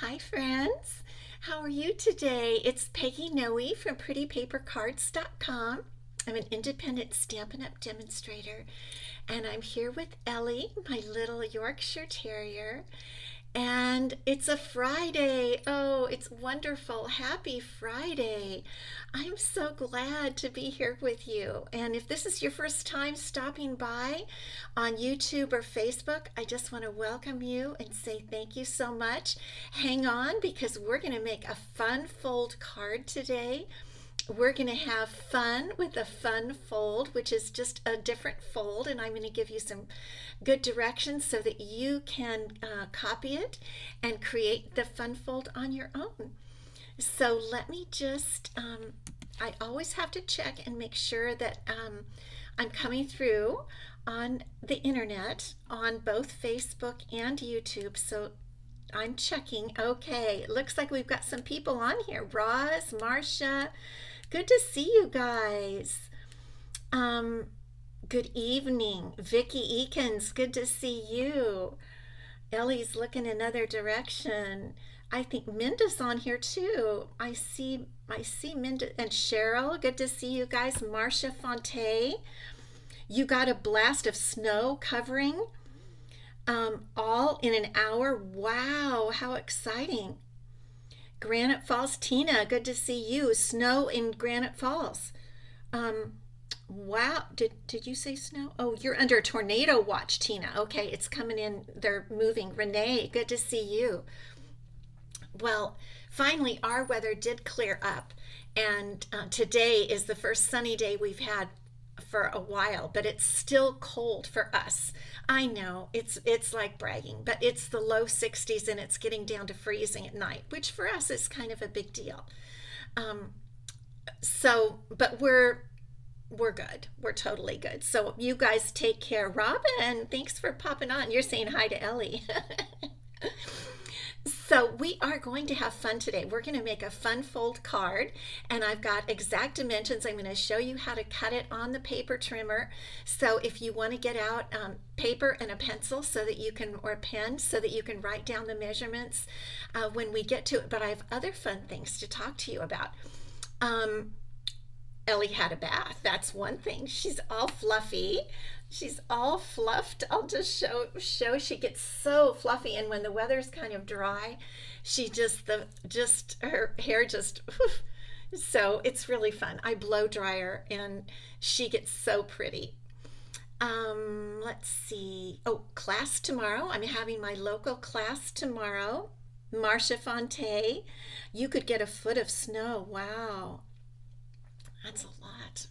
Hi, friends. How are you today? It's Peggy Noe from PrettyPaperCards.com. I'm an independent Stampin' Up! Demonstrator, and I'm here with Ellie, my little Yorkshire Terrier. And it's a Friday. Oh, it's wonderful. Happy Friday. I'm so glad to be here with you. And if this is your first time stopping by on YouTube or Facebook, I just want to welcome you and say thank you so much. Hang on because we're going to make a fun fold card today. We're going to have fun with a fun fold, which is just a different fold, and I'm going to give you some good directions so that you can copy it and create the fun fold on your own. So let me just, I always have to check and make sure that I'm coming through on the internet on both Facebook and YouTube. So I'm checking. Okay, it looks like we've got some people on here. Roz, Marcia, good to see you guys. Good evening. Vicki Eakins, good to see you. Ellie's looking another direction. I think Minda's on here too. I see Minda and Cheryl. Good to see you guys. Marcia Fonte. You got a blast of snow covering all in an hour. Wow, how exciting. Granite Falls, Tina, good to see you. Snow in Granite Falls. Wow, did you say snow? Oh, you're under a tornado watch, Tina. Okay, it's coming in. They're moving. Renee, good to see you. Well, finally, our weather did clear up, and today is the first sunny day we've had for a while, but it's still cold for us. I know it's like bragging, but it's the low 60s and it's getting down to freezing at night, which for us is kind of a big deal. Um, but we're good. We're totally good. So you guys take care. Robin, thanks for popping on. You're saying hi to Ellie. So we are going to have fun today. We're going to make a fun fold card, and I've got exact dimensions. I'm going to show you how to cut it on the paper trimmer. So if you want to get out paper and a pencil so that you can, or a pen, so that you can write down the measurements when we get to it. But I have other fun things to talk to you about. Ellie had a bath. That's one thing. She's all fluffy. She's all fluffed. I'll just show she gets so fluffy, and when the weather's kind of dry, she just her hair just whew. So it's really fun. I blow dry her and she gets so pretty. Let's see. Oh, class tomorrow. I'm having my local class tomorrow. Marcia Fonte, you could get a foot of snow. Wow. That's a lot.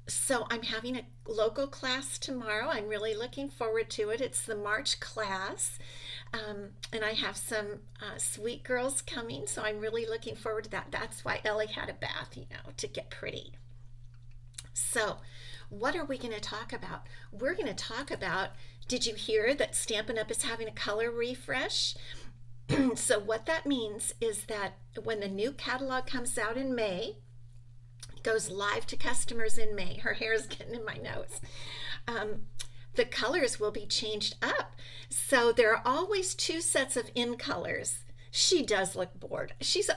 So I'm having a local class tomorrow. I'm really looking forward to it. It's the March class. And I have some sweet girls coming, so I'm really looking forward to that. That's why Ellie had a bath, to get pretty. So what are we going to talk about? We're going to talk about, did you hear that Stampin' Up! Is having a color refresh? So what that means is that when the new catalog comes out in May, it goes live to customers in May. Her hair is getting in my nose. The colors will be changed up. So there are always two sets of in colors. She does look bored. She's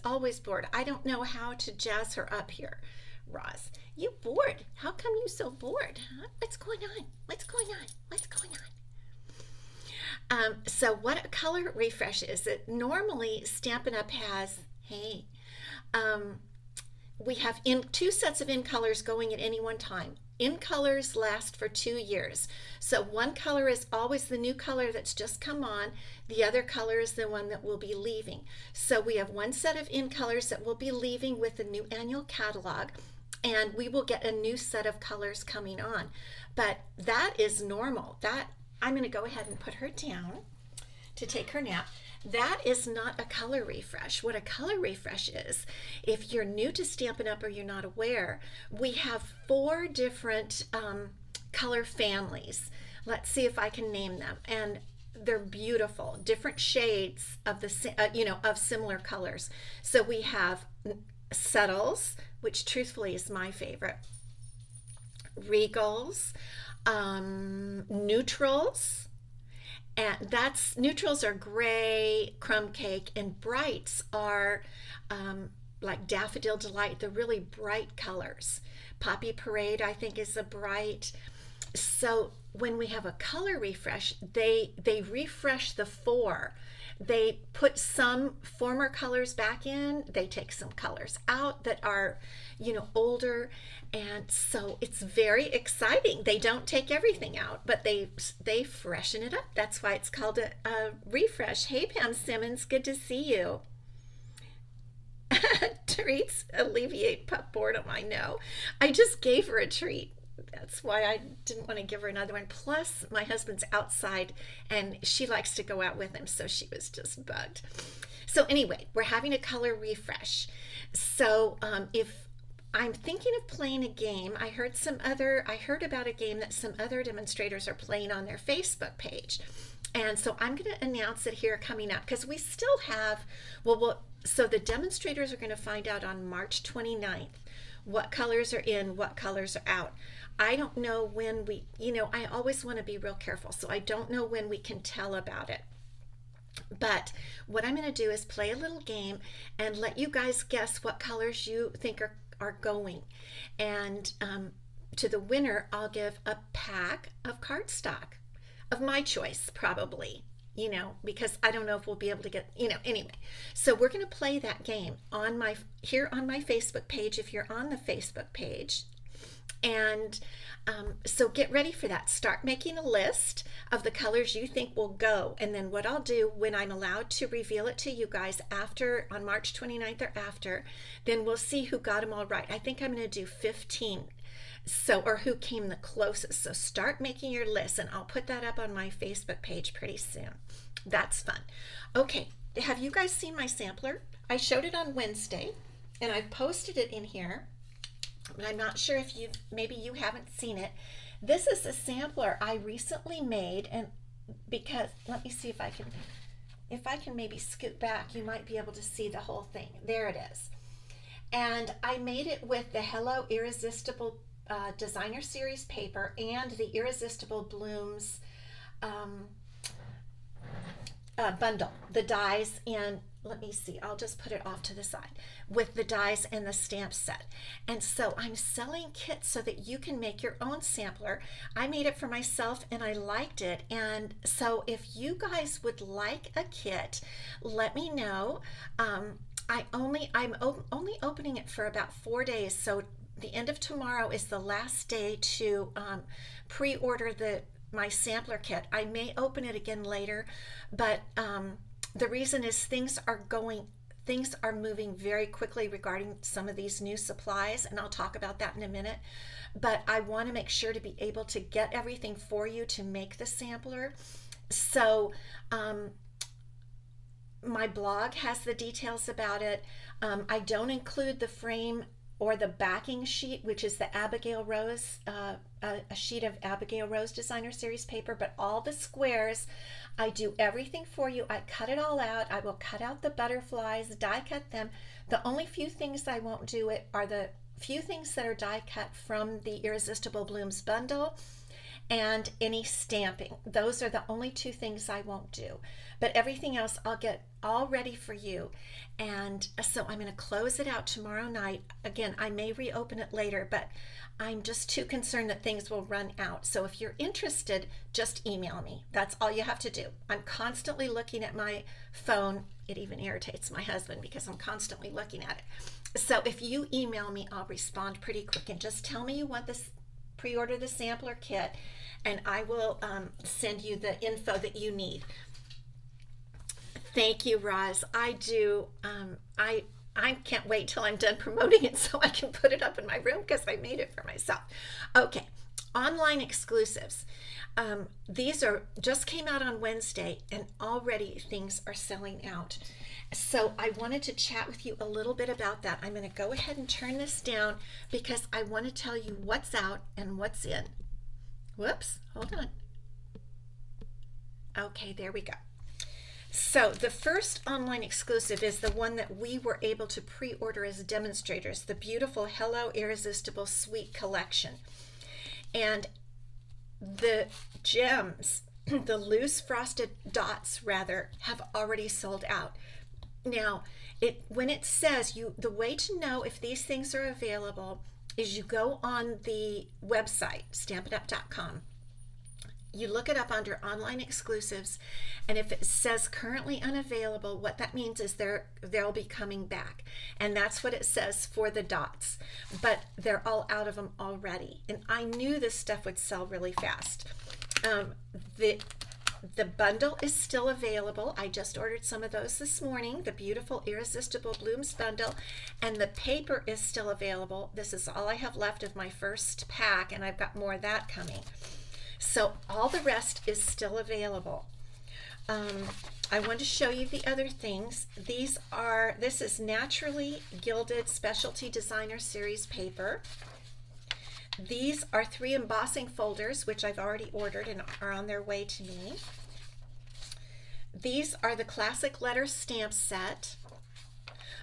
always bored. I don't know how to jazz her up here. Roz, you bored? How come you so bored? Huh? What's going on? What's going on? What's going on? So what a color refresh is, it normally Stampin' Up! Has, hey, we have two sets of in colors going at any one time. In colors last for 2 years. So one color is always the new color that's just come on. The other color is the one that will be leaving. So we have one set of in colors that will be leaving with the new annual catalog, and we will get a new set of colors coming on. But that is normal. I'm going to go ahead and put her down to take her nap. That is not a color refresh. What a color refresh is, if you're new to Stampin' Up! Or you're not aware, we have 4 different color families. Let's see if I can name them. And they're beautiful, different shades of of similar colors. So we have subtles, which truthfully is my favorite, regals, neutrals, And that's neutrals are gray, crumb cake, and brights are like Daffodil Delight, the really bright colors. Poppy Parade, I think, is a bright. So when we have a color refresh, they refresh the four. They put some former colors back in, they take some colors out that are, older, and so it's very exciting. They don't take everything out, but they freshen it up. That's why it's called a refresh. Hey, Pam Simmons, good to see you. Treats alleviate pup boredom. I know. I just gave her a treat. That's why I didn't want to give her another one. Plus, my husband's outside and she likes to go out with him, so she was just bugged. So, anyway, we're having a color refresh. So, if I'm thinking of playing a game, I heard about a game that some other demonstrators are playing on their Facebook page. And so I'm going to announce it here coming up because we still have, so the demonstrators are going to find out on March 29th what colors are in, what colors are out. I don't know when I always want to be real careful, so I don't know when we can tell about it. But what I'm going to do is play a little game and let you guys guess what colors you think are going. And to the winner, I'll give a pack of cardstock of my choice, probably, because I don't know if we'll be able to get, anyway. So we're going to play that game here on my Facebook page, if you're on the Facebook page. And so get ready for that. Start making a list of the colors you think will go. And then what I'll do when I'm allowed to reveal it to you guys on March 29th or after, then we'll see who got them all right. I think I'm going to do 15. Or who came the closest. So start making your list, and I'll put that up on my Facebook page pretty soon. That's fun. Okay, have you guys seen my sampler? I showed it on Wednesday, and I've posted it in here, but I'm not sure if maybe you haven't seen it. This is a sampler I recently made, and because, let me see if I can maybe scoot back, you might be able to see the whole thing. There it is. And I made it with the Hello Irresistible Designer Series paper and the Irresistible Blooms bundle, the dies, and let me see, I'll just put it off to the side, with the dies and the stamp set. And so I'm selling kits so that you can make your own sampler. I made it for myself and I liked it, and so if you guys would like a kit, let me know. I'm only opening it for about 4 days, so the end of tomorrow is the last day to pre-order my sampler kit. I may open it again later, but the reason is things are moving very quickly regarding some of these new supplies, and I'll talk about that in a minute. But I want to make sure to be able to get everything for you to make the sampler. So my blog has the details about it. I don't include the frame or the backing sheet, which is the Abigail Rose, a sheet of Abigail Rose Designer Series paper, but all the squares, I do everything for you. I cut it all out. I will cut out the butterflies, die cut them. The only few things I won't do are the few things that are die cut from the Irresistible Blooms bundle and any stamping. Those are the only two things I won't do. But everything else I'll get all ready for you. And so I'm going to close it out tomorrow night. Again, I may reopen it later, but I'm just too concerned that things will run out. So if you're interested, just email me. That's all you have to do. I'm constantly looking at my phone. It even irritates my husband because I'm constantly looking at it. So if you email me, I'll respond pretty quick, and just tell me you want this, pre-order the sampler kit, and I will send you the info that you need. Thank you, Roz. I do. I can't wait till I'm done promoting it so I can put it up in my room because I made it for myself. Okay, online exclusives. These just came out on Wednesday, and already things are selling out. So I wanted to chat with you a little bit about that. I'm going to go ahead and turn this down because I want to tell you what's out and what's in. Whoops, hold on. Okay, there we go. So the first online exclusive is the one that we were able to pre-order as demonstrators, the beautiful Hello Irresistible Sweet Collection. And the gems the loose frosted dots rather have already sold out. Now, when it says the way to know if these things are available is you go on the website stampinup.com. You look it up under online exclusives, and if it says currently unavailable, what that means is they'll be coming back, and that's what it says for the dots. But they're all out of them already, and I knew this stuff would sell really fast. The bundle is still available. I just ordered some of those this morning, the beautiful Irresistible Blooms bundle, and the paper is still available. This is all I have left of my first pack, and I've got more of that coming. So all the rest is still available. I want to show you the other things. This is Naturally Gilded Specialty Designer Series paper. These are 3 embossing folders, which I've already ordered and are on their way to me. These are the Classic Letter Stamp Set.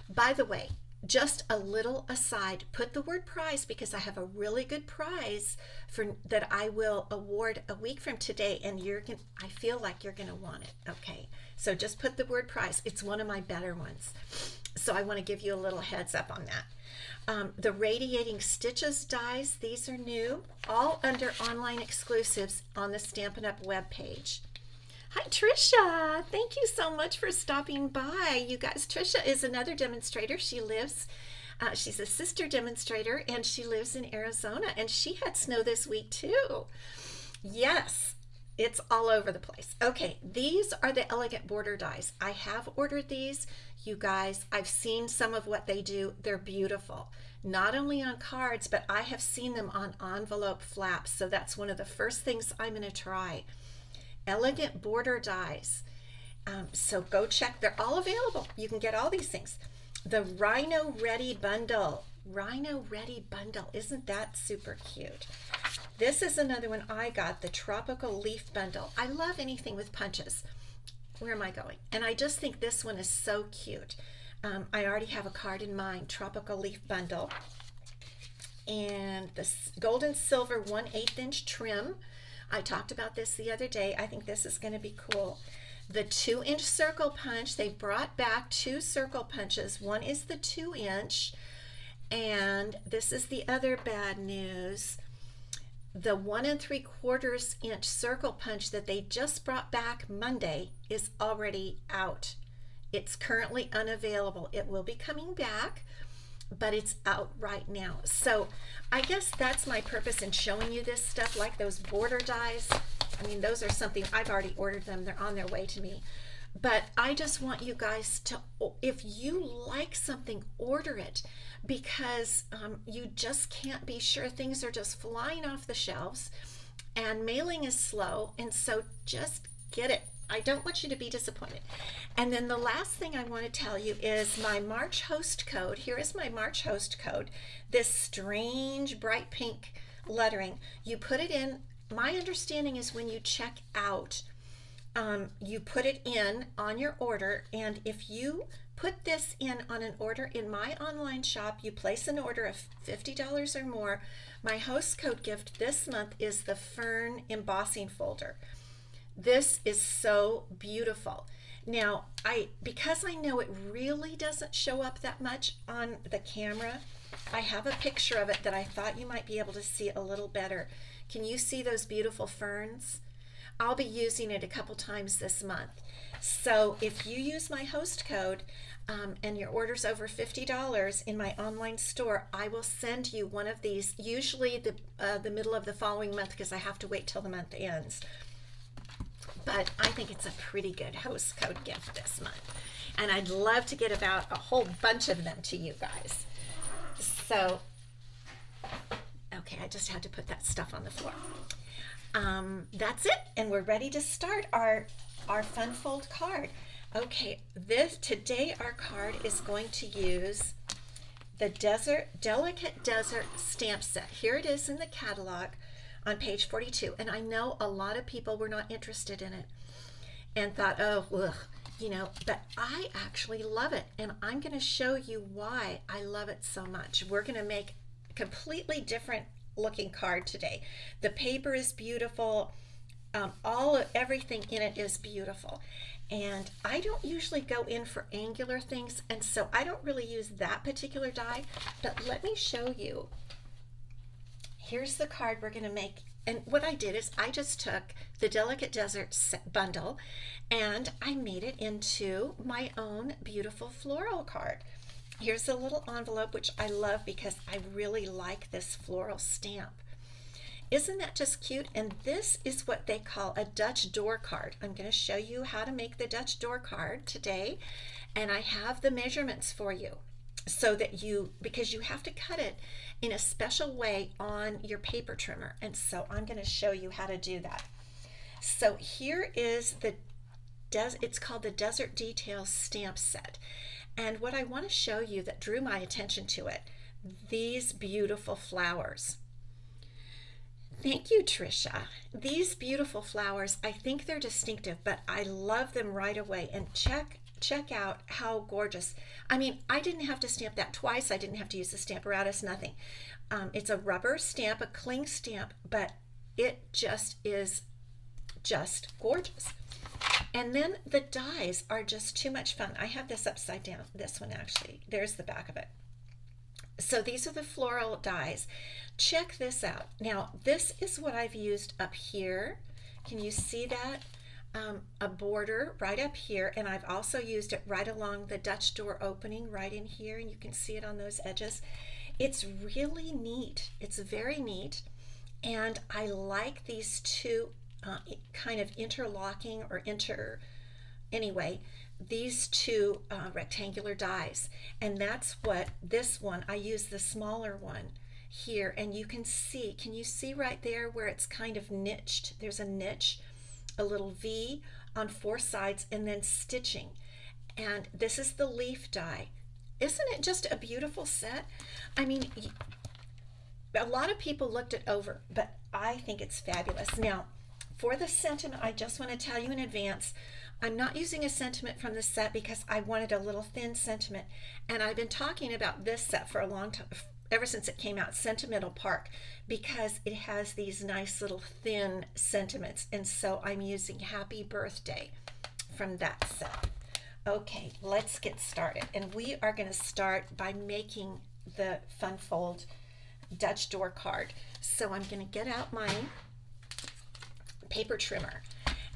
By the way, just a little aside, put the word prize because I have a really good prize that I will award a week from today, and I feel like you're gonna want it. Okay, so just put the word prize. It's one of my better ones, so I want to give you a little heads up on that. The Radiating Stitches dies, these are new, all under online exclusives on the Stampin' Up webpage. Hi Trisha, thank you so much for stopping by. You guys, Trisha is another demonstrator. She's a sister demonstrator, and she lives in Arizona, and she had snow this week too. Yes, it's all over the place. Okay, these are the Elegant Border dies. I have ordered these. You guys, I've seen some of what they do. They're beautiful. Not only on cards, but I have seen them on envelope flaps. So that's one of the first things I'm going to try. Elegant Border dies. So go check. They're all available. You can get all these things. The Rhino Ready Bundle. Rhino Ready Bundle. Isn't that super cute? This is another one I got, the Tropical Leaf Bundle. I love anything with punches. Where am I going? And I just think this one is so cute. I already have a card in mind, Tropical Leaf Bundle. And the gold and silver 1/8 inch trim. I talked about this the other day. I think this is going to be cool. The 2-inch circle punch. They brought back 2 circle punches. One is the 2-inch, and this is the other bad news. The 1 3/4 inch circle punch that they just brought back Monday is already out. It's currently unavailable. It will be coming back, but it's out right now. So I guess that's my purpose in showing you this stuff, like those border dies. I mean, those are something I've already ordered them. They're on their way to me. But I just want you guys to, if you like something, order it, because you just can't be sure. Things are just flying off the shelves, and mailing is slow, and so just get it. I don't want you to be disappointed. And then the last thing I want to tell you is my March host code. Here is my March host code. This strange bright pink lettering. You put it in. My understanding is when you check out, you put it in on your order, and if you put this in on an order in my online shop, you place an order of $50 or more, my host code gift this month is the Fern embossing folder. This is so beautiful. Now, because I know it really doesn't show up that much on the camera, I have a picture of it that I thought you might be able to see a little better. Can you see those beautiful ferns? I'll be using it a couple times this month. So if you use my host code and your order's over $50 in my online store, I will send you one of these, usually the middle of the following month, because I have to wait till the month ends. But I think it's a pretty good host code gift this month. And I'd love to get about a whole bunch of them to you guys. So, okay, I just had to put that stuff on the floor. That's it, and we're ready to start our fun fold card. Okay, today our card is going to use the Delicate Desert stamp set. Here it is in the catalog on page 42, and I know a lot of people were not interested in it and thought, oh, ugh, but I actually love it, and I'm going to show you why I love it so much. We're going to make a completely different looking card today. The paper is beautiful. everything in it is beautiful. And I don't usually go in for angular things, and so I don't really use that particular die, but let me show you. Here's the card we're going to make. And what I did is I just took the Delicate Desert bundle and I made it into my own beautiful floral card. Here's a little envelope, which I love because I really like this floral stamp. Isn't that just cute? And this is what they call a Dutch door card. I'm going to show you how to make the Dutch door card today, and I have the measurements for you so that because you have to cut it in a special way on your paper trimmer, and so I'm going to show you how to do that. So here is it's called the Desert Details stamp set, and what I want to show you that drew my attention to it, these beautiful flowers. Thank you, Trisha. These beautiful flowers, I think they're distinctive, but I love them right away. And check out how gorgeous. I mean, I didn't have to stamp that twice. I didn't have to use the Stamparatus, nothing. It's a rubber stamp, a cling stamp, but it just is just gorgeous. And then the dies are just too much fun. I have this upside down, this one actually. There's the back of it. So these are the floral dies. Check this out. Now, this is what I've used up here. Can you see that? A border right up here, and I've also used it right along the Dutch door opening right in here, and you can see it on those edges. It's really neat. It's very neat, and I like these two kind of interlocking or anyway, these two rectangular dies, and that's what this one, I use the smaller one here, and you can you see right there where it's kind of niched? There's a niche, a little V on 4 sides, and then stitching. And this is the leaf die. Isn't it just a beautiful set? I mean, a lot of people looked it over, but I think it's fabulous. Now, for the sentiment, I just want to tell you in advance, I'm not using a sentiment from the set because I wanted a little thin sentiment, and I've been talking about this set for a long time, ever since it came out, Sentimental Park, because it has these nice little thin sentiments, and so I'm using Happy Birthday from that set. Okay, let's get started, and we are going to start by making the Fun Fold Dutch door card. So I'm going to get out my paper trimmer.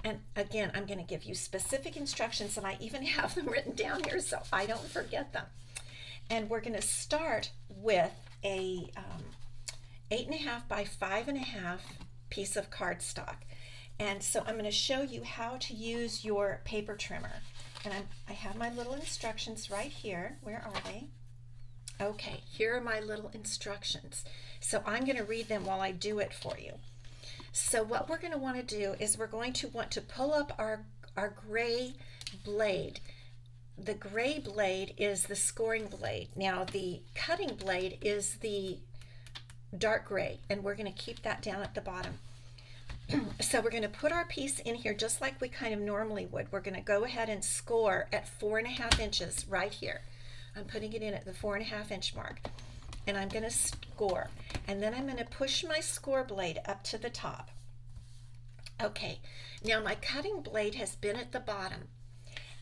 And again, I'm going to give you specific instructions, and I even have them written down here so I don't forget them. And we're going to start with a 8.5 by 5.5 piece of cardstock. And so I'm going to show you how to use your paper trimmer. And I have my little instructions right here. Where are they? Okay, here are my little instructions. So I'm going to read them while I do it for you. So what we're going to want to do is we're going to want to pull up our gray blade. The gray blade is the scoring blade. Now the cutting blade is the dark gray, and we're going to keep that down at the bottom. So we're going to put our piece in here just like we kind of normally would. We're going to go ahead and score at 4.5 inches right here. I'm putting it in at the 4.5 inch mark, and I'm going to score, and then I'm going to push my score blade up to the top. Okay, now my cutting blade has been at the bottom,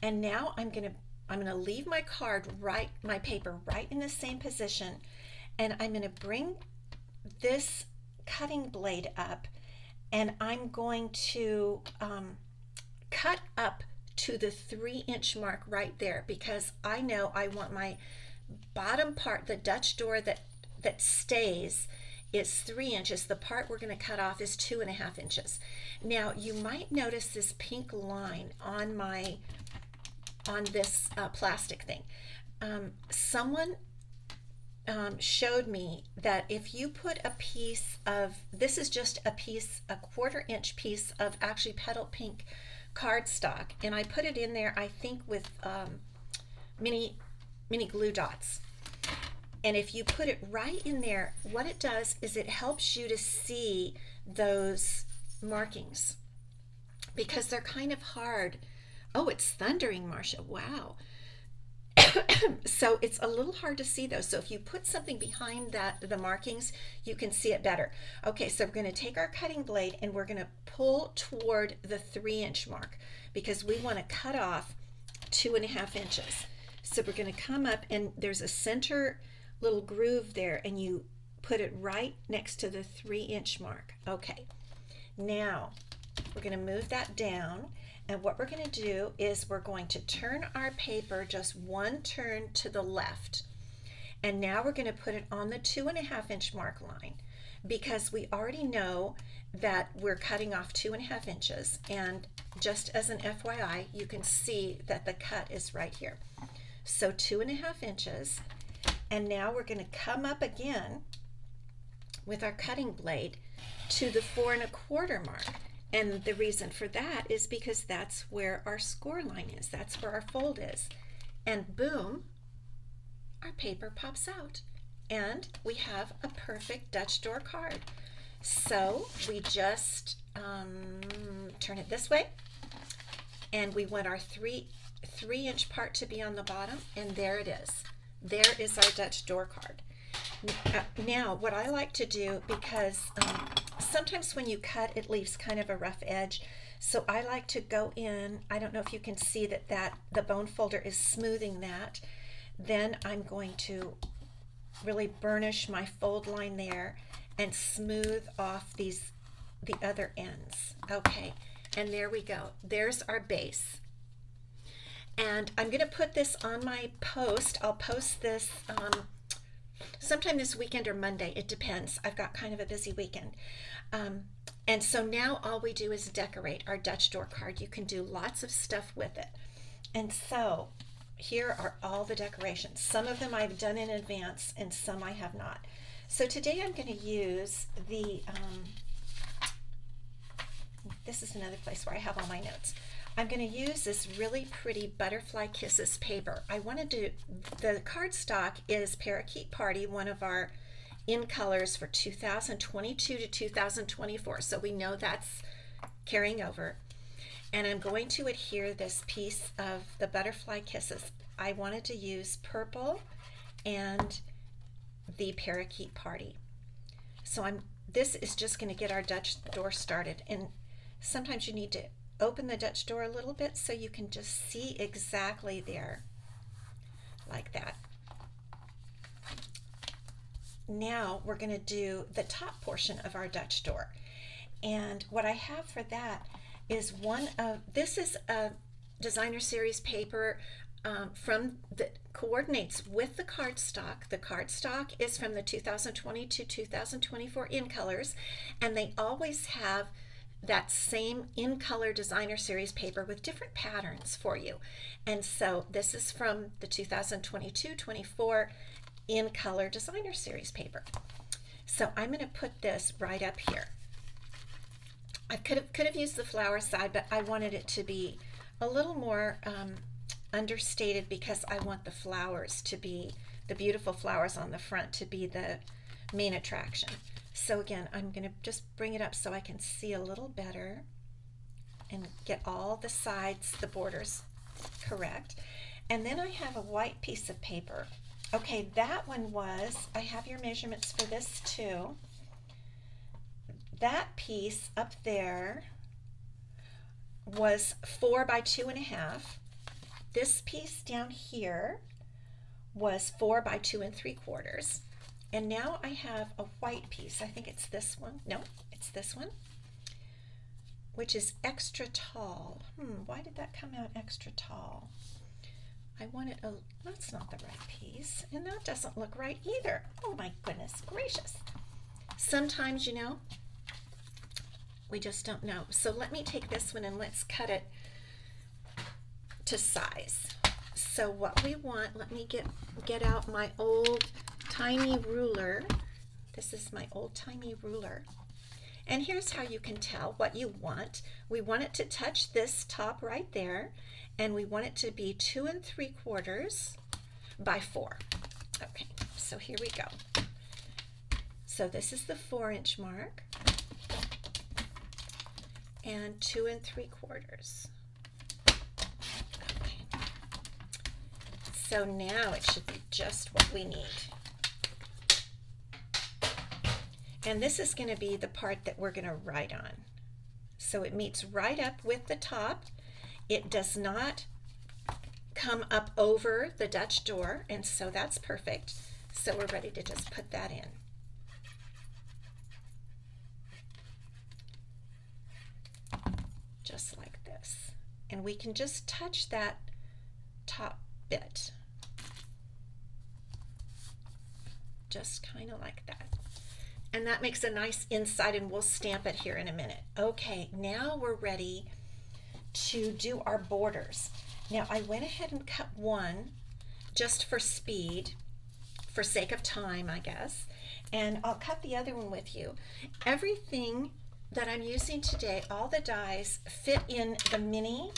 and now I'm going to leave my my paper right in the same position, and I'm going to bring this cutting blade up, and I'm going to cut up to the 3-inch mark right there, because I know I want my bottom part, the Dutch door that stays, is 3 inches. The part we're going to cut off is 2.5 inches. Now you might notice this pink line on this plastic thing. Someone showed me that if you put a piece of, this is just a 1/4-inch piece of actually petal pink cardstock, and I put it in there, I think with mini glue dots. And if you put it right in there, what it does is it helps you to see those markings, because they're kind of hard. Oh, it's thundering, Marcia. Wow. So it's a little hard to see those. So if you put something behind the markings, you can see it better. Okay, so we're going to take our cutting blade and we're going to pull toward the 3-inch mark because we want to cut off 2.5 inches. So we're going to come up and there's a center little groove there and you put it right next to the 3-inch mark. Okay, now we're going to move that down. And what we're going to do is we're going to turn our paper just one turn to the left. And now we're going to put it on the 2.5-inch mark line because we already know that we're cutting off 2.5 inches. And just as an FYI, you can see that the cut is right here. So 2.5 inches. And now we're going to come up again with our cutting blade to the 4.25 mark. And the reason for that is because that's where our score line is. That's where our fold is. And boom, our paper pops out. And we have a perfect Dutch door card. So we just turn it this way. And we want our 3-inch part to be on the bottom. And there it is. There is our Dutch door card. Now, what I like to do, because sometimes when you cut, it leaves kind of a rough edge. So I like to go in. I don't know if you can see that the bone folder is smoothing that. Then I'm going to really burnish my fold line there and smooth off the other ends. Okay, and there we go. There's our base. And I'm going to put this on my post. I'll post this sometime this weekend or Monday. It depends. I've got kind of a busy weekend. And so now all we do is decorate our Dutch door card. You can do lots of stuff with it. And so here are all the decorations. Some of them I've done in advance and some I have not. So today I'm going to use this is another place where I have all my notes. I'm going to use this really pretty Butterfly Kisses paper. The cardstock is Parakeet Party, one of our in colors for 2022 to 2024. So we know that's carrying over. And I'm going to adhere this piece of the Butterfly Kisses. I wanted to use purple and the Parakeet Party. So this is just going to get our Dutch door started. And sometimes you need to open the Dutch door a little bit so you can just see exactly there, like that. Now we're going to do the top portion of our Dutch door. And what I have for that is this is a designer series paper that coordinates with the cardstock. The cardstock is from the 2020 to 2024 in colors, and they always have that same in color designer series paper with different patterns for you. And so this is from the 2022-24 in color designer series paper. So I'm going to put this right up here. I could have used the flower side, but I wanted it to be a little more understated because I want the flowers to be, the beautiful flowers on the front to be the main attraction. So again, I'm going to just bring it up so I can see a little better and get all the sides, the borders correct. And then I have a white piece of paper. Okay, that one I have your measurements for this too. That piece up there was 4 by 2.5. This piece down here was 4 by 2 3/4. And now I have a white piece. I think it's this one. No, it's this one, which is extra tall. Why did that come out extra tall? I want it, that's not the right piece. And that doesn't look right either. Oh my goodness gracious. Sometimes, you know, we just don't know. So let me take this one and let's cut it to size. So what we want, let me get out my old tiny ruler. This is my old tiny ruler. And here's how you can tell what you want. We want it to touch this top right there, and we want it to be 2 3/4 by 4. Okay, so here we go. So this is the 4-inch mark, and 2 3/4. Okay. So now it should be just what we need. And this is going to be the part that we're going to write on. So it meets right up with the top. It does not come up over the Dutch door, and so that's perfect. So we're ready to just put that in. Just like this. And we can just touch that top bit. Just kind of like that. And that makes a nice inside, and we'll stamp it here in a minute. Okay, now we're ready to do our borders. Now I went ahead and cut one just for speed, for sake of time, I guess, and I'll cut the other one with you. Everything that I'm using today, all the dies fit in the mini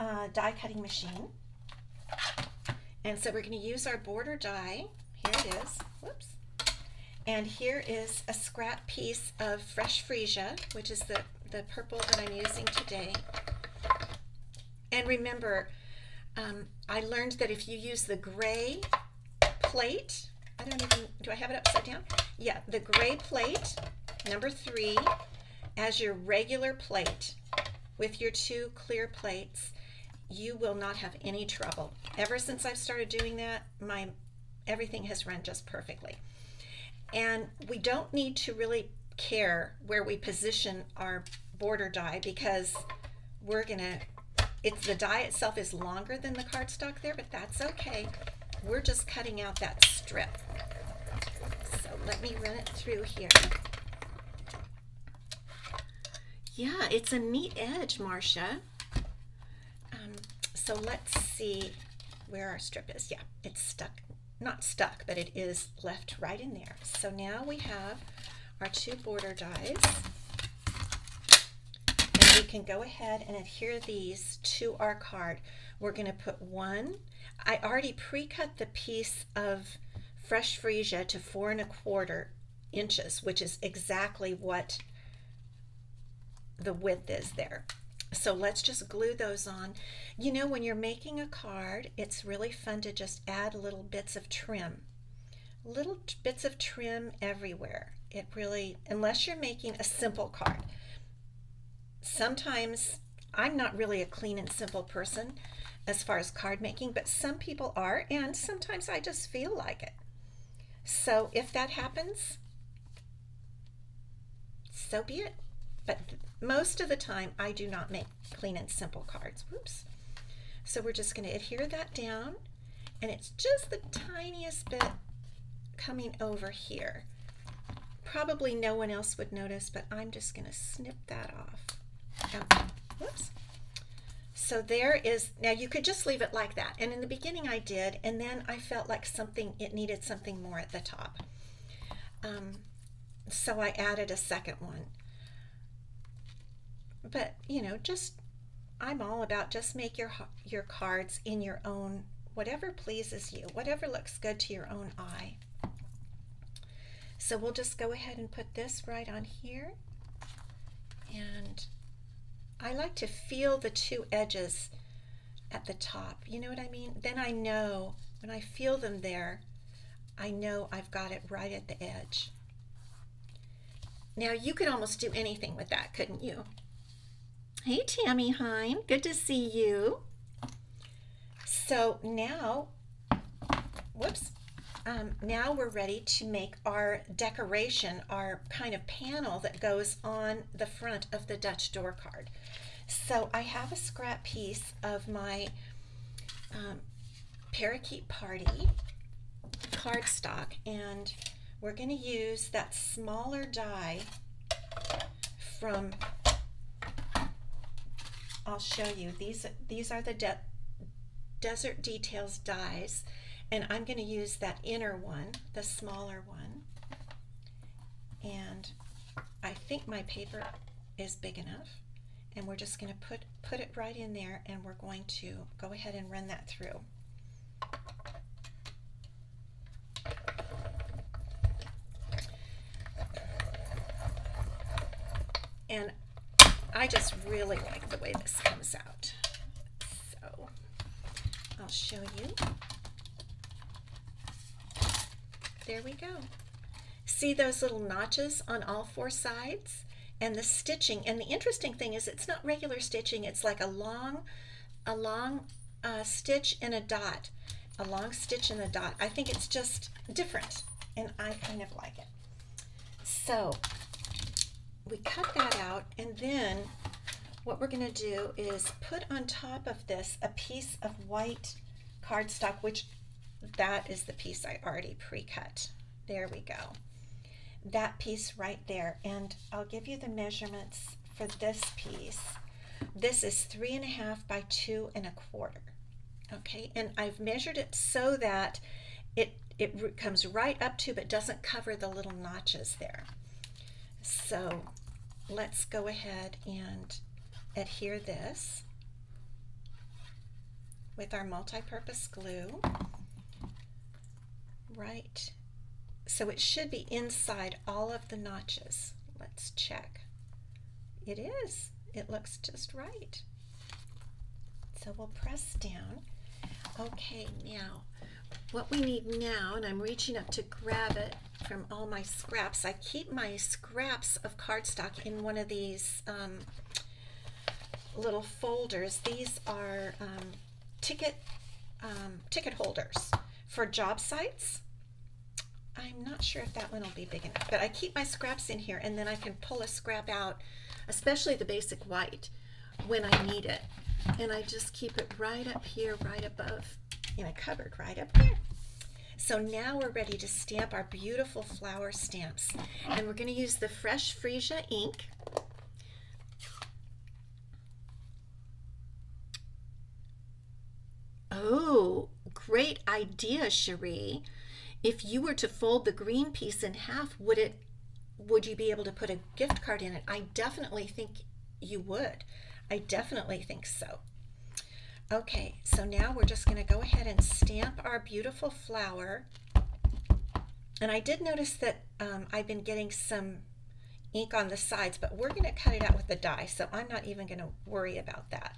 die cutting machine. And so we're going to use our border die. Here it is. Whoops. And here is a scrap piece of fresh freesia, which is the purple that I'm using today. And remember, I learned that if you use the gray plate, do I have it upside down? Yeah, the gray plate, number 3, as your regular plate with your 2 clear plates, you will not have any trouble. Ever since I've started doing that, everything has run just perfectly. And we don't need to really care where we position our border die, because the die itself is longer than the cardstock there, but that's okay. We're just cutting out that strip. So let me run it through here. Yeah, it's a neat edge, Marcia. So let's see where our strip is. Yeah, it's stuck. Not stuck, but it is left right in there. So now we have our 2 border dies. And we can go ahead and adhere these to our card. We're going to put one. I already pre-cut the piece of fresh freesia to 4 1/4 inches, which is exactly what the width is there. So let's just glue those on. You know, when you're making a card, it's really fun to just add little bits of trim. Little bits of trim everywhere. It really, unless you're making a simple card. Sometimes, I'm not really a clean and simple person as far as card making, but some people are, and sometimes I just feel like it. So if that happens, so be it. But most of the time, I do not make clean and simple cards. Whoops. So we're just going to adhere that down, and it's just the tiniest bit coming over here. Probably no one else would notice, but I'm just going to snip that off. Oh, whoops. So there is, now you could just leave it like that. And in the beginning I did, and then I felt like it needed something more at the top. So I added a second one. But, you know, I'm all about just make your cards in your own, whatever pleases you, whatever looks good to your own eye. So we'll just go ahead and put this right on here. And I like to feel the 2 edges at the top. You know what I mean? Then I know, when I feel them there, I know I've got it right at the edge. Now you could almost do anything with that, couldn't you? Hey Tammy Hine, good to see you. So now, whoops, now we're ready to make our decoration, our kind of panel that goes on the front of the Dutch door card. So I have a scrap piece of my Parakeet Party cardstock, and we're going to use that smaller die from, I'll show you, these are the Desert Details dies, and I'm going to use that inner one, the smaller one, and I think my paper is big enough, and we're just going to put it right in there, and we're going to go ahead and run that through. And I just really like the way this comes out. So I'll show you. There we go. See those little notches on all four sides? And the stitching, and the interesting thing is it's not regular stitching, it's like a long stitch and a dot. A long stitch and a dot. I think it's just different, and I kind of like it. So we cut that out, and then what we're going to do is put on top of this a piece of white cardstock, which that is the piece I already pre-cut. There we go. That piece right there, and I'll give you the measurements for this piece. This is 3.5 by 2 1/4. Okay, and I've measured it so that it comes right up to but doesn't cover the little notches there. So let's go ahead and adhere this with our multi-purpose glue. Right. So it should be inside all of the notches. Let's check. It is. It looks just right. So we'll press down. Okay, now what we need now, and I'm reaching up to grab it from all my scraps. I keep my scraps of cardstock in one of these little folders. These are ticket holders for job sites. I'm not sure if that one will be big enough, but I keep my scraps in here, and then I can pull a scrap out, especially the basic white, when I need it. And I just keep it right up here, right above, in a cupboard right up here. So now we're ready to stamp our beautiful flower stamps. And we're going to use the Fresh Freesia ink. Oh, great idea, Cherie. If you were to fold the green piece in half, would you be able to put a gift card in it? I definitely think you would. I definitely think so. Okay, so now we're just going to go ahead and stamp our beautiful flower. And I did notice that I've been getting some ink on the sides, but we're going to cut it out with the die, so I'm not even going to worry about that.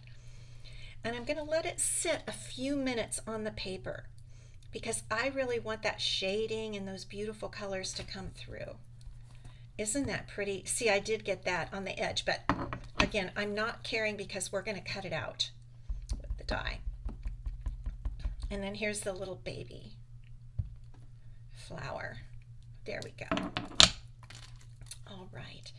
And I'm going to let it sit a few minutes on the paper because I really want that shading and those beautiful colors to come through. Isn't that pretty? See, I did get that on the edge, but again, I'm not caring because we're going to cut it out with the die. And then here's the little baby flower. There we go. All right.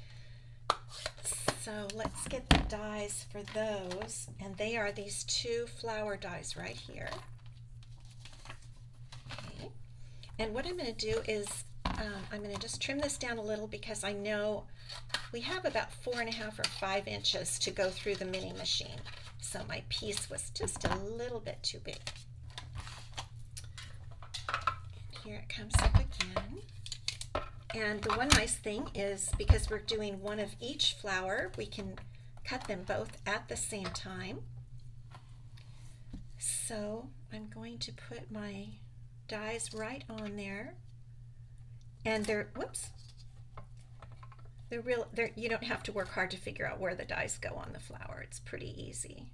So let's get the dies for those, and they are these two flower dies right here. Okay. And what I'm going to do is I'm going to just trim this down a little because I know we have about 4.5 or 5 inches to go through the mini machine. So my piece was just a little bit too big. And here it comes up again. And the one nice thing is because we're doing one of each flower, we can cut them both at the same time. So I'm going to put my dies right on there. And you don't have to work hard to figure out where the dies go on the flower. It's pretty easy.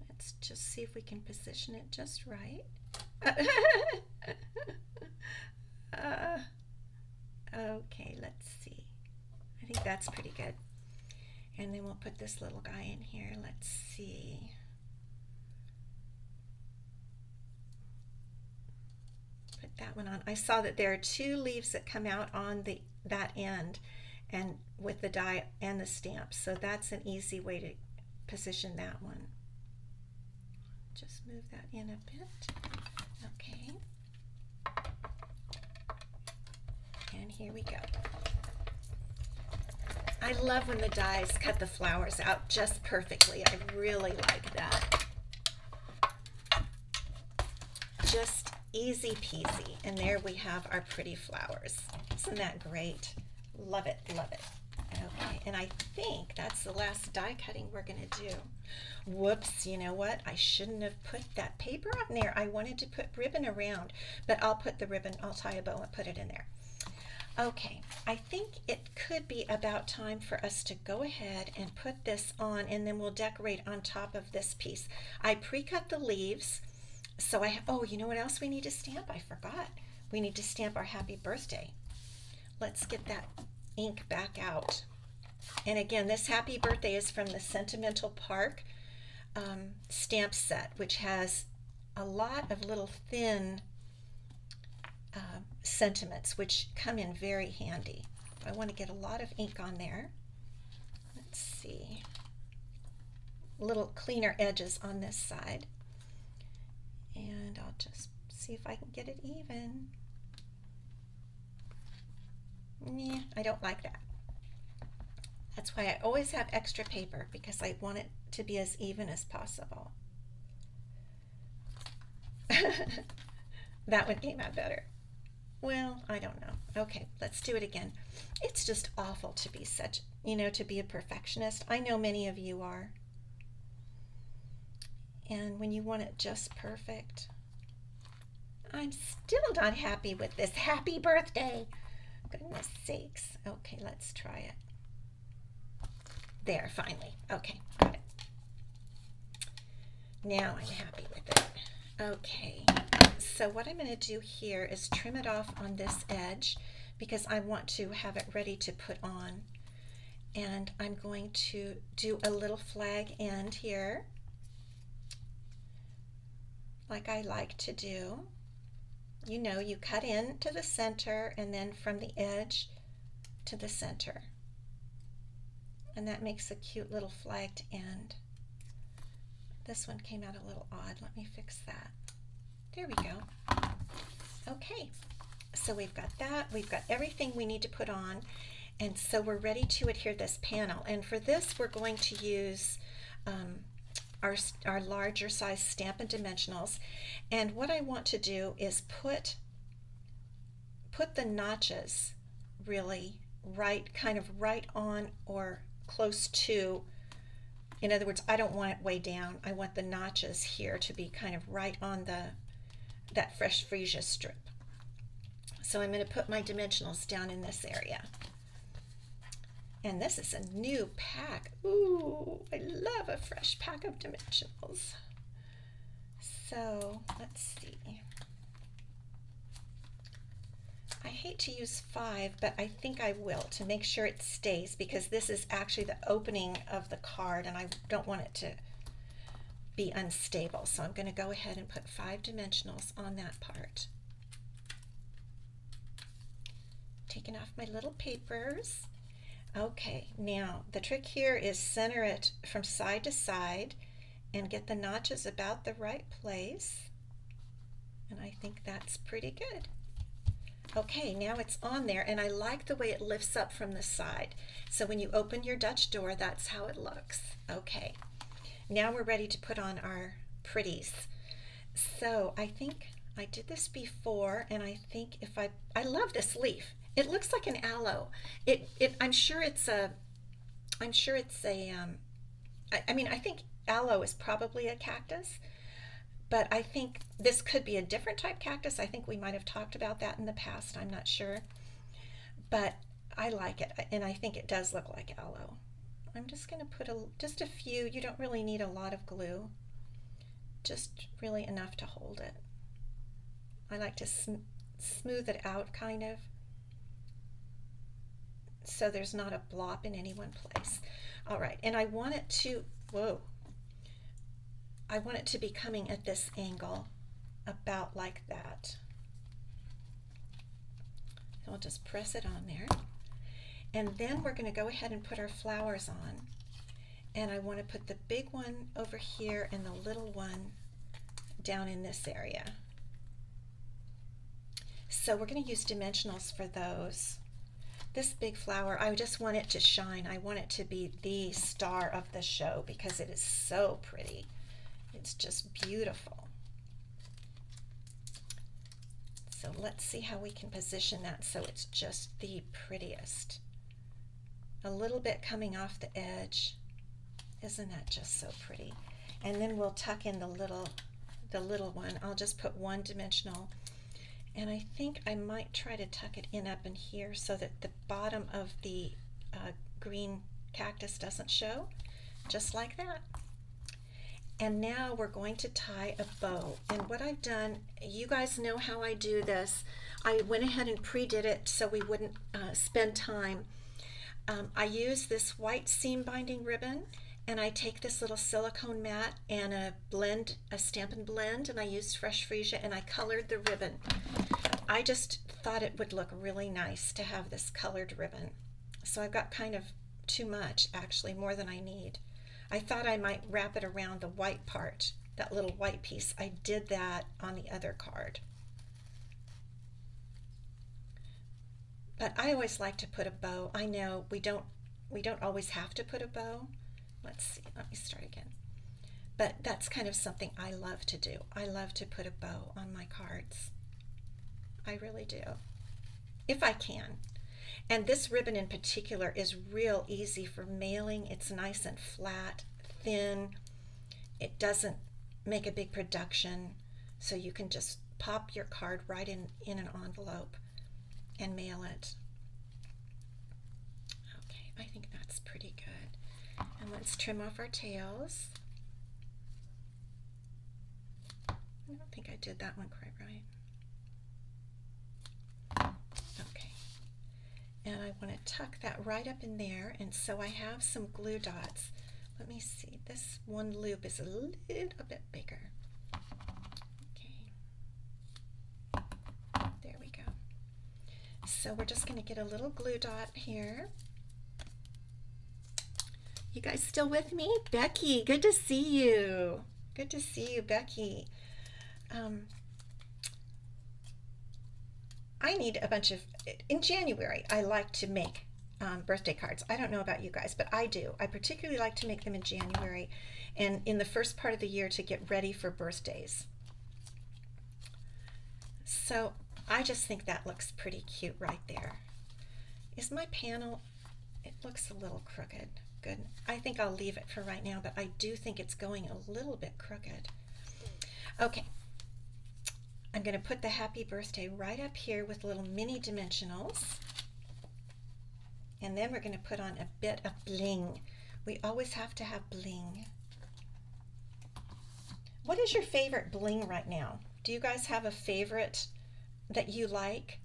Let's just see if we can position it just right. Okay, let's see. I think that's pretty good. And then we'll put this little guy in here. Let's see. Put that one on. I saw that there are 2 leaves that come out on that end and with the die and the stamp. So that's an easy way to position that one. Just move that in a bit. Okay. And here we go. I love when the dies cut the flowers out just perfectly. I really like that. Just easy peasy. And there we have our pretty flowers. Isn't that great? Love it, love it. Okay, and I think that's the last die cutting we're going to do. Whoops, you know what? I shouldn't have put that paper on there. I wanted to put ribbon around, but I'll put the ribbon, I'll tie a bow and put it in there. Okay, I think it could be about time for us to go ahead and put this on, and then we'll decorate on top of this piece. I pre-cut the leaves So oh, you know what else we need to stamp? I forgot. We need to stamp our happy birthday. Let's get that ink back out. And again, this happy birthday is from the Sentimental Park stamp set, which has a lot of little thin sentiments, which come in very handy. I want to get a lot of ink on there. Let's see. Little cleaner edges on this side. And I'll just see if I can get it even. Yeah, I don't like that. That's why I always have extra paper, because I want it to be as even as possible. That one came out better. Well, I don't know. Okay, let's do it again. It's just awful to be to be a perfectionist. I know many of you are. And when you want it just perfect, I'm still not happy with this. Happy birthday! Goodness sakes. Okay, let's try it. There, finally. Okay, got it. Now I'm happy with it. Okay, so what I'm going to do here is trim it off on this edge, because I want to have it ready to put on. And I'm going to do a little flag end here, like I like to do. You know, you cut in to the center and then from the edge to the center. And that makes a cute little flagged end. This one came out a little odd. Let me fix that. There we go. Okay, so we've got that. We've got everything we need to put on. And so we're ready to adhere this panel. And for this, we're going to use our larger size Stampin' Dimensionals. And what I want to do is put the notches really kind of right on or close to. In other words, I don't want it way down. I want the notches here to be kind of right on that fresh freesia strip. So I'm going to put my dimensionals down in this area. And this is a new pack. Ooh, I love a fresh pack of dimensionals. So let's see. I hate to use 5, but I think I will, to make sure it stays, because this is actually the opening of the card and I don't want it to be unstable. So I'm going to go ahead and put 5 dimensionals on that part. Taking off my little papers. Okay, now the trick here is center it from side to side and get the notches about the right place. And I think that's pretty good. Okay, now it's on there, and I like the way it lifts up from the side. So when you open your Dutch door, that's how it looks. Okay, now we're ready to put on our pretties. So I think I did this before, and I think I love this leaf. It looks like an aloe. I'm sure it's a, I think aloe is probably a cactus, but I think this could be a different type cactus. I think we might have talked about that in the past. I'm not sure, but I like it, and I think it does look like aloe. I'm just going to put just a few. You don't really need a lot of glue, just really enough to hold it. I like to smooth it out kind of, so there's not a blop in any one place. All right, and I want it to, I want it to be coming at this angle, about like that. So I'll just press it on there. And then we're going to go ahead and put our flowers on. And I want to put the big one over here and the little one down in this area. So we're going to use dimensionals for those. This big flower, I just want it to shine. I want it to be the star of the show because it is so pretty. It's just beautiful. So let's see how we can position that so it's just the prettiest. A little bit coming off the edge. Isn't that just so pretty? And then we'll tuck in the little one. I'll just put one dimensional. And I think I might try to tuck it in up in here so that the bottom of the green cactus doesn't show, just like that. And now we're going to tie a bow. And what I've done, you guys know how I do this. I went ahead and pre-did it so we wouldn't spend time. I use this white seam binding ribbon, and I take this little silicone mat and a Stampin' Blend, and I used fresh freesia, and I colored the ribbon. I just thought it would look really nice to have this colored ribbon. So I've got kind of too much, actually, more than I need. I thought I might wrap it around the white part, that little white piece. I did that on the other card. But I always like to put a bow. I know we don't always have to put a bow. Let's see, let me start again. But that's kind of something I love to do. I love to put a bow on my cards. I really do, if I can. And this ribbon in particular is real easy for mailing. It's nice and flat, thin. It doesn't make a big production, so you can just pop your card right in an envelope and mail it. Okay, I think that's pretty good. And let's trim off our tails. I don't think I did that one quite right. Okay. And I want to tuck that right up in there, and so I have some glue dots. Let me see, this one loop is a little bit bigger. Okay, there we go. So we're just going to get a little glue dot here. You guys still with me? Becky, good to see you. Good to see you, Becky. I need a bunch of, in January, I like to make birthday cards. I don't know about you guys, but I do. I particularly like to make them in January and in the first part of the year to get ready for birthdays. So I just think that looks pretty cute right there. Is my panel, it looks a little crooked. Good. I think I'll leave it for right now, but I do think it's going a little bit crooked. Okay. I'm going to put the happy birthday right up here with little mini dimensionals. And then we're going to put on a bit of bling. We always have to have bling. What is your favorite bling right now? Do you guys have a favorite that you like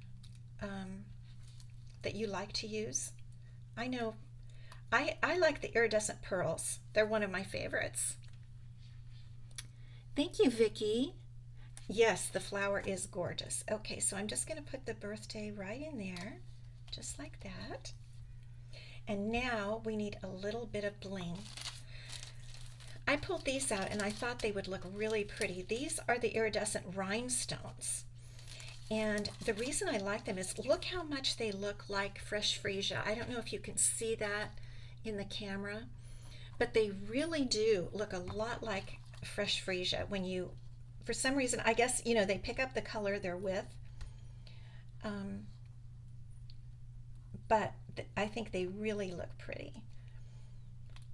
to use? I know I like the iridescent pearls. They're one of my favorites. Thank you, Vicki. Yes, the flower is gorgeous. Okay, so I'm just going to put the birthday right in there, just like that. And now we need a little bit of bling. I pulled these out and I thought they would look really pretty. These are the iridescent rhinestones. And the reason I like them is look how much they look like fresh freesia. I don't know if you can see that in the camera, but they really do look a lot like fresh freesia when you, for some reason, I guess, you know, they pick up the color they're with. But I think they really look pretty.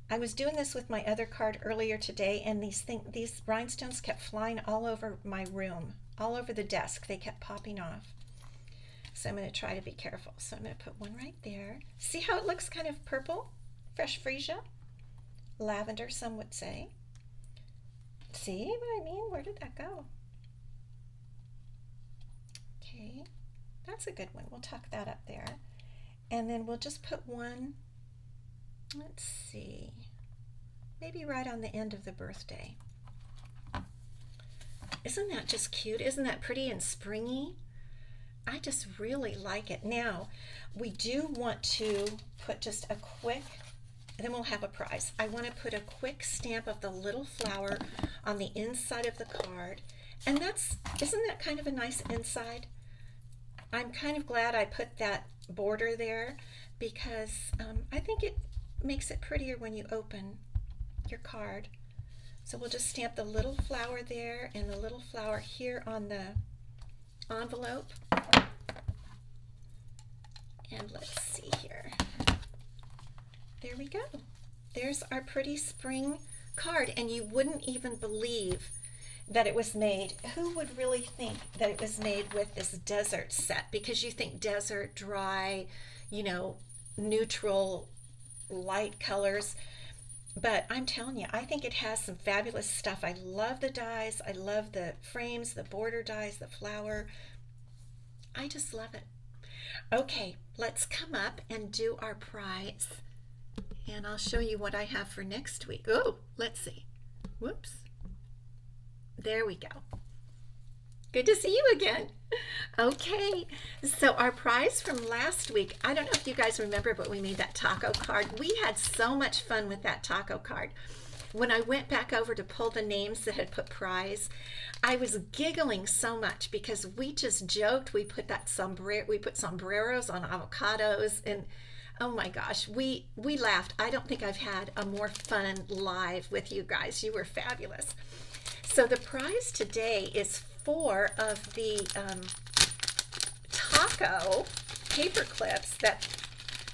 I was doing this with my other card earlier today, and these rhinestones kept flying all over my room, all over the desk. They kept popping off. So I'm going to try to be careful. So I'm going to put one right there. See how it looks kind of purple? Fresh freesia? Lavender, some would say. See what I mean? Where did that go? Okay, that's a good one. We'll tuck that up there. And then we'll just put one, let's see, maybe right on the end of the birthday. Isn't that just cute? Isn't that pretty and springy? I just really like it. Now, we do want to put just a quick, then we'll have a prize. I want to put a quick stamp of the little flower on the inside of the card. And isn't that kind of a nice inside? I'm kind of glad I put that border there because I think it makes it prettier when you open your card. So we'll just stamp the little flower there and the little flower here on the envelope. And let's see here. There we go. There's our pretty spring card, and you wouldn't even believe that it was made. Who would really think that it was made with this desert set? Because you think desert, dry, you know, neutral, light colors. But I'm telling you, I think it has some fabulous stuff. I love the dies. I love the frames, the border dies, the flower. I just love it. Okay, let's come up and do our prize. And I'll show you what I have for next week. Oh, let's see. Whoops. There we go. Good to see you again. Okay, so our prize from last week, I don't know if you guys remember, but we made that taco card. We had so much fun with that taco card. When I went back over to pull the names that had put prize, I was giggling so much because we just joked. We put sombreros on avocados, and oh my gosh, we laughed. I don't think I've had a more fun live with you guys. You were fabulous. So the prize today is 4 of the taco paper clips. That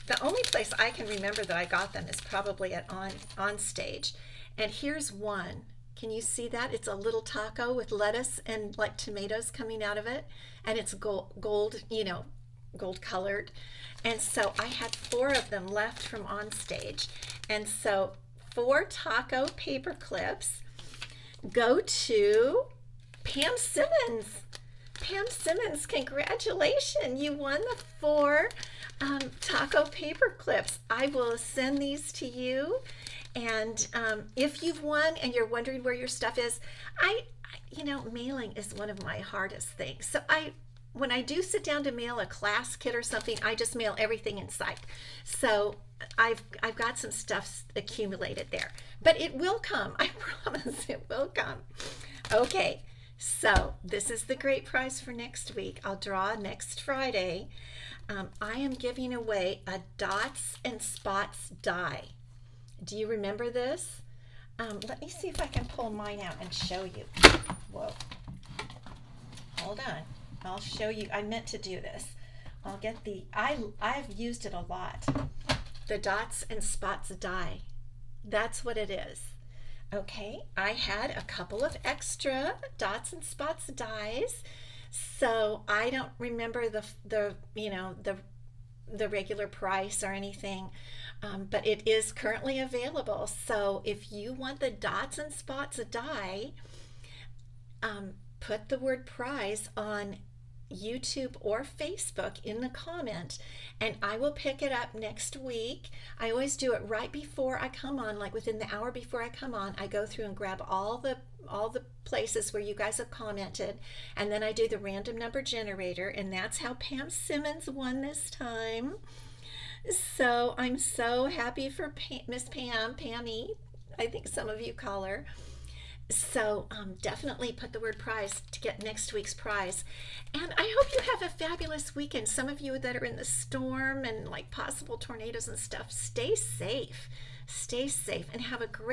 the only place I can remember that I got them is probably at on stage. And here's one. Can you see that? It's a little taco with lettuce and like tomatoes coming out of it, and it's gold, gold colored. And so I had 4 of them left from on stage, and so 4 taco paper clips go to Pam Simmons. Pam Simmons, congratulations. You won the 4 taco paper clips. I will send these to you. And if you've won and you're wondering where your stuff is, mailing is one of my hardest things. So when I do sit down to mail a class kit or something, I just mail everything in sight. So I've got some stuff accumulated there, but it will come. I promise it will come. Okay, so this is the great prize for next week. I'll draw next Friday. I am giving away a dots and spots die. Do you remember this? Let me see if I can pull mine out and show you. Whoa. Hold on. I'll show you. I meant to do this. I'll get I've used it a lot. The dots and spots die. That's what it is. Okay, I had a couple of extra dots and spots dies, so I don't remember the regular price or anything, but it is currently available. So if you want the dots and spots die, put the word prize on YouTube or Facebook in the comment, and I will pick it up next week. I always do it right before I come on, like within the hour before I come on. I go through and grab all the places where you guys have commented, and then I do the random number generator, and that's how Pam Simmons won this time. So I'm so happy for Miss Pam, Pammy, I think some of you call her. So definitely put the word prize to get next week's prize. And I hope you have a fabulous weekend. Some of you that are in the storm and like possible tornadoes and stuff, stay safe and have a great